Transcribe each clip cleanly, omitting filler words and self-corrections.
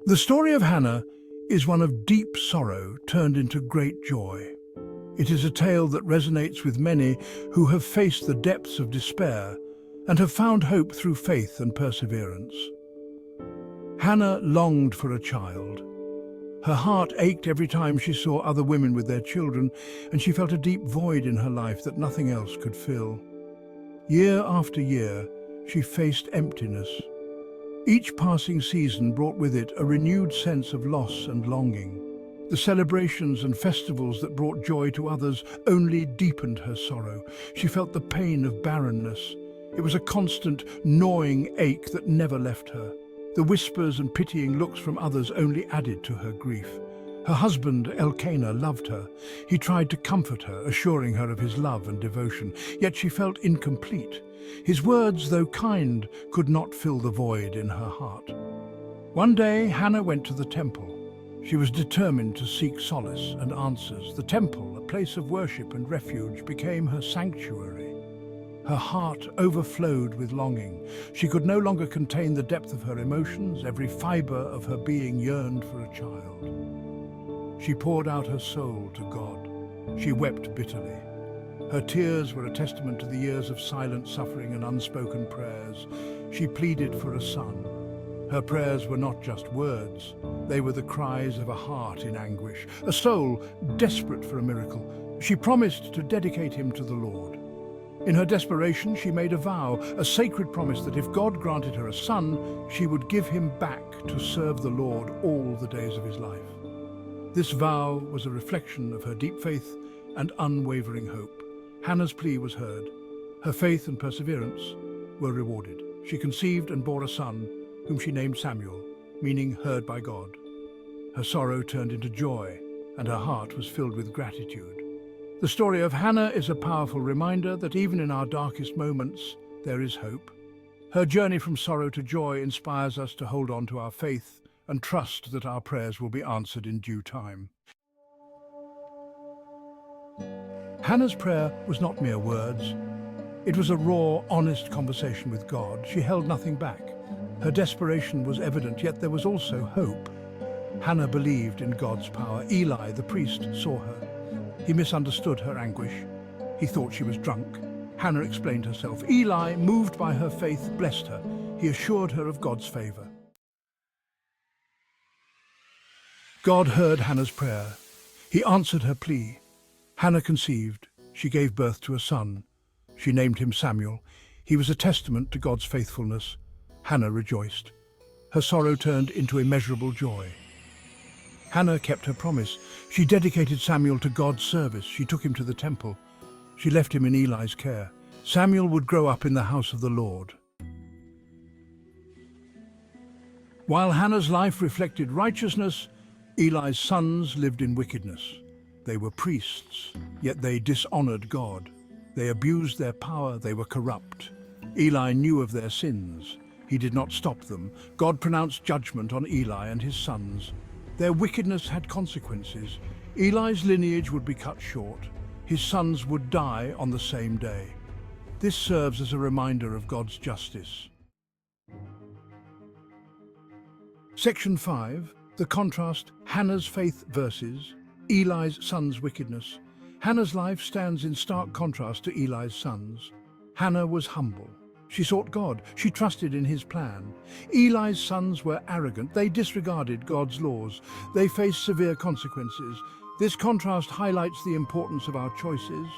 The story of Hannah is one of deep sorrow turned into great joy. It is a tale that resonates with many who have faced the depths of despair and have found hope through faith and perseverance. Hannah longed for a child. Her heart ached every time she saw other women with their children, and she felt a deep void in her life that nothing else could fill. Year after year, she faced emptiness. Each passing season brought with it a renewed sense of loss and longing. The celebrations and festivals that brought joy to others only deepened her sorrow. She felt the pain of barrenness. It was a constant, gnawing ache that never left her. The whispers and pitying looks from others only added to her grief. Her husband, Elkanah, loved her. He tried to comfort her, assuring her of his love and devotion, yet she felt incomplete. His words, though kind, could not fill the void in her heart. One day, Hannah went to the temple. She was determined to seek solace and answers. The temple, a place of worship and refuge, became her sanctuary. Her heart overflowed with longing. She could no longer contain the depth of her emotions. Every fiber of her being yearned for a child. She poured out her soul to God. She wept bitterly. Her tears were a testament to the years of silent suffering and unspoken prayers. She pleaded for a son. Her prayers were not just words. They were the cries of a heart in anguish, a soul desperate for a miracle. She promised to dedicate him to the Lord. In her desperation, she made a vow, a sacred promise that if God granted her a son, she would give him back to serve the Lord all the days of his life. This vow was a reflection of her deep faith and unwavering hope. Hannah's plea was heard. Her faith and perseverance were rewarded. She conceived and bore a son, whom she named Samuel, meaning heard by God. Her sorrow turned into joy, and her heart was filled with gratitude. The story of Hannah is a powerful reminder that even in our darkest moments, there is hope. Her journey from sorrow to joy inspires us to hold on to our faith and trust that our prayers will be answered in due time. Hannah's prayer was not mere words. It was a raw, honest conversation with God. She held nothing back. Her desperation was evident, yet there was also hope. Hannah believed in God's power. Eli, the priest, saw her. He misunderstood her anguish. He thought she was drunk. Hannah explained herself. Eli, moved by her faith, blessed her. He assured her of God's favor. God heard Hannah's prayer. He answered her plea. Hannah conceived. She gave birth to a son. She named him Samuel. He was a testament to God's faithfulness. Hannah rejoiced. Her sorrow turned into immeasurable joy. Hannah kept her promise. She dedicated Samuel to God's service. She took him to the temple. She left him in Eli's care. Samuel would grow up in the house of the Lord. While Hannah's life reflected righteousness, Eli's sons lived in wickedness. They were priests, yet they dishonored God. They abused their power. They were corrupt. Eli knew of their sins. He did not stop them. God pronounced judgment on Eli and his sons. Their wickedness had consequences. Eli's lineage would be cut short. His sons would die on the same day. This serves as a reminder of God's justice. Section 5. The contrast, Hannah's faith versus Eli's sons' wickedness. Hannah's life stands in stark contrast to Eli's sons. Hannah was humble. She sought God. She trusted in his plan. Eli's sons were arrogant. They disregarded God's laws. They faced severe consequences. This contrast highlights the importance of our choices.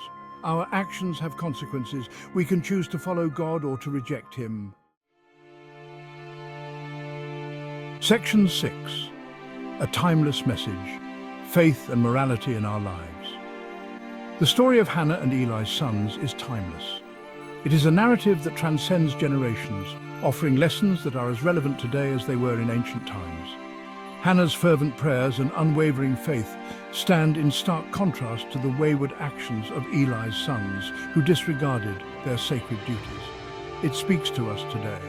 Our actions have consequences. We can choose to follow God or to reject him. Section 6. A timeless message. Faith and morality in our lives. The story of Hannah and Eli's sons is timeless. It is a narrative that transcends generations, offering lessons that are as relevant today as they were in ancient times. Hannah's fervent prayers and unwavering faith stand in stark contrast to the wayward actions of Eli's sons, who disregarded their sacred duties. It speaks to us today.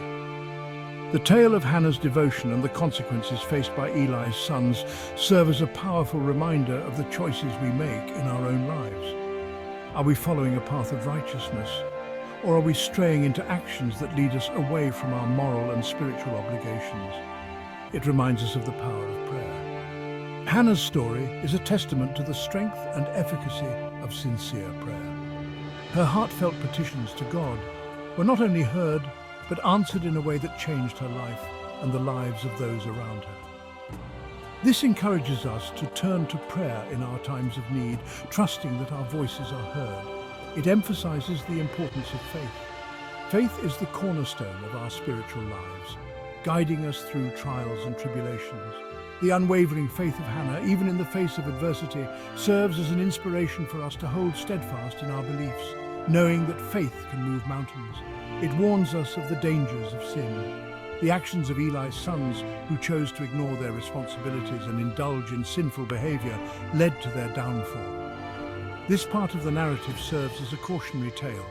The tale of Hannah's devotion and the consequences faced by Eli's sons serve as a powerful reminder of the choices we make in our own lives. Are we following a path of righteousness? Or are we straying into actions that lead us away from our moral and spiritual obligations? it reminds us of the power of prayer. Hannah's story is a testament to the strength and efficacy of sincere prayer. Her heartfelt petitions to God were not only heard, but answered in a way that changed her life and the lives of those around her. This encourages us to turn to prayer in our times of need, trusting that our voices are heard. It emphasizes the importance of faith. Faith is the cornerstone of our spiritual lives, guiding us through trials and tribulations. The unwavering faith of Hannah, even in the face of adversity, serves as an inspiration for us to hold steadfast in our beliefs, knowing that faith can move mountains. It warns us of the dangers of sin. The actions of Eli's sons, who chose to ignore their responsibilities and indulge in sinful behavior, led to their downfall. This part of the narrative serves as a cautionary tale,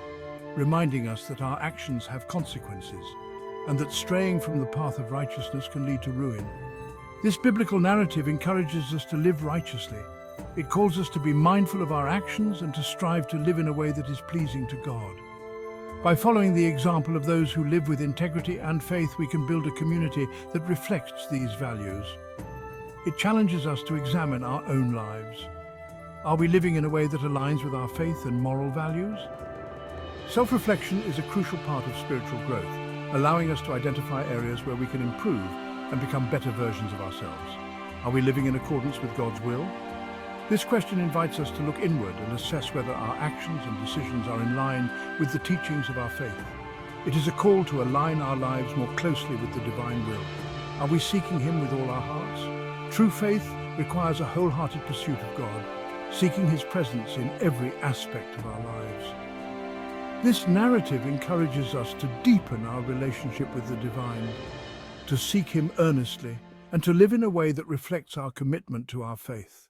reminding us that our actions have consequences and that straying from the path of righteousness can lead to ruin. This biblical narrative encourages us to live righteously. It calls us to be mindful of our actions and to strive to live in a way that is pleasing to God. By following the example of those who live with integrity and faith, we can build a community that reflects these values. It challenges us to examine our own lives. Are we living in a way that aligns with our faith and moral values? Self-reflection is a crucial part of spiritual growth, allowing us to identify areas where we can improve and become better versions of ourselves. Are we living in accordance with God's will? This question invites us to look inward and assess whether our actions and decisions are in line with the teachings of our faith. It is a call to align our lives more closely with the divine will. Are we seeking Him with all our hearts? True faith requires a wholehearted pursuit of God, seeking His presence in every aspect of our lives. This narrative encourages us to deepen our relationship with the divine, to seek Him earnestly, and to live in a way that reflects our commitment to our faith.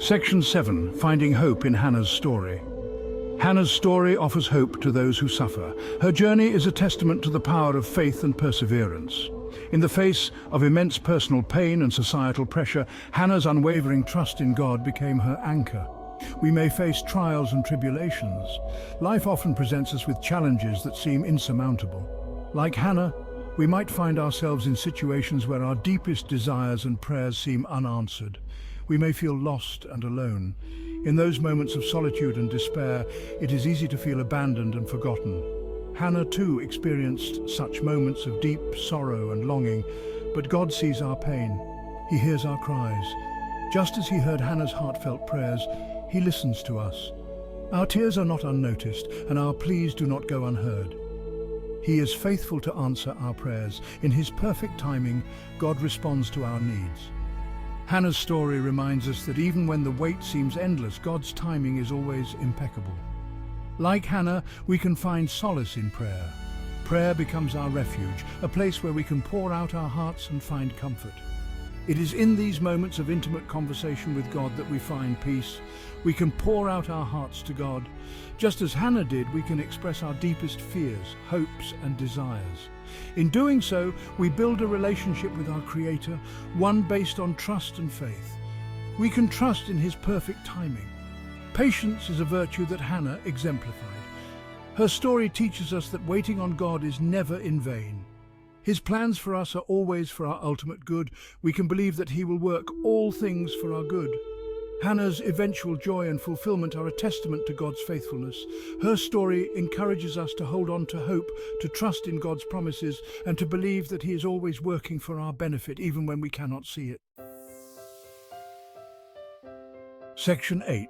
Section 7. Finding hope in Hannah's story. Hannah's story offers hope to those who suffer. Her journey is a testament to the power of faith and perseverance. In the face of immense personal pain and societal pressure, Hannah's unwavering trust in God became her anchor. We may face trials and tribulations. Life often presents us with challenges that seem insurmountable. Like Hannah, we might find ourselves in situations where our deepest desires and prayers seem unanswered. We may feel lost and alone. In those moments of solitude and despair, it is easy to feel abandoned and forgotten. Hannah too experienced such moments of deep sorrow and longing, but God sees our pain. He hears our cries. Just as He heard Hannah's heartfelt prayers, He listens to us. Our tears are not unnoticed, and our pleas do not go unheard. He is faithful to answer our prayers. In His perfect timing, God responds to our needs. Hannah's story reminds us that even when the wait seems endless, God's timing is always impeccable. Like Hannah, we can find solace in prayer. Prayer becomes our refuge, a place where we can pour out our hearts and find comfort. It is in these moments of intimate conversation with God that we find peace. We can pour out our hearts to God. Just as Hannah did, we can express our deepest fears, hopes, and desires. In doing so, we build a relationship with our Creator, one based on trust and faith. We can trust in His perfect timing. Patience is a virtue that Hannah exemplified. Her story teaches us that waiting on God is never in vain. His plans for us are always for our ultimate good. We can believe that He will work all things for our good. Hannah's eventual joy and fulfillment are a testament to God's faithfulness. Her story encourages us to hold on to hope, to trust in God's promises, and to believe that He is always working for our benefit, even when we cannot see it. Section 8.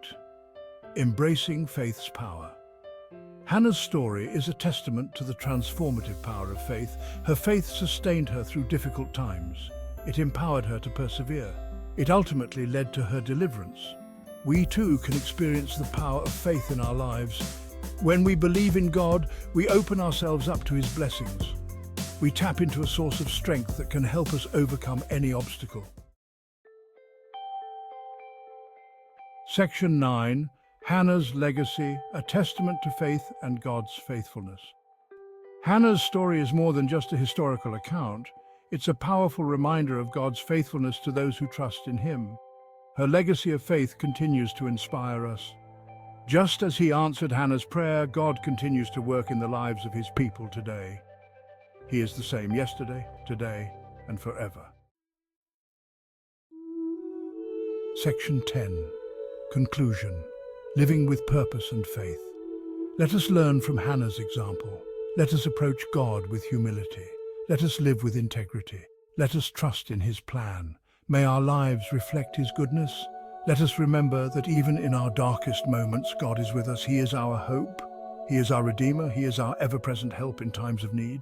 Embracing faith's power. Hannah's story is a testament to the transformative power of faith. Her faith sustained her through difficult times. It empowered her to persevere. It ultimately led to her deliverance. We too can experience the power of faith in our lives. When we believe in God, we open ourselves up to His blessings. We tap into a source of strength that can help us overcome any obstacle. Section 9. Hannah's legacy, a testament to faith and God's faithfulness. Hannah's story is more than just a historical account. It's a powerful reminder of God's faithfulness to those who trust in Him. Her legacy of faith continues to inspire us. Just as He answered Hannah's prayer, God continues to work in the lives of His people today. He is the same yesterday, today, and forever. Section 10. Conclusion. Living with purpose and faith. Let us learn from Hannah's example. Let us approach God with humility. Let us live with integrity. Let us trust in His plan. May our lives reflect His goodness. Let us remember that even in our darkest moments, God is with us. He is our hope. He is our Redeemer. He is our ever-present help in times of need.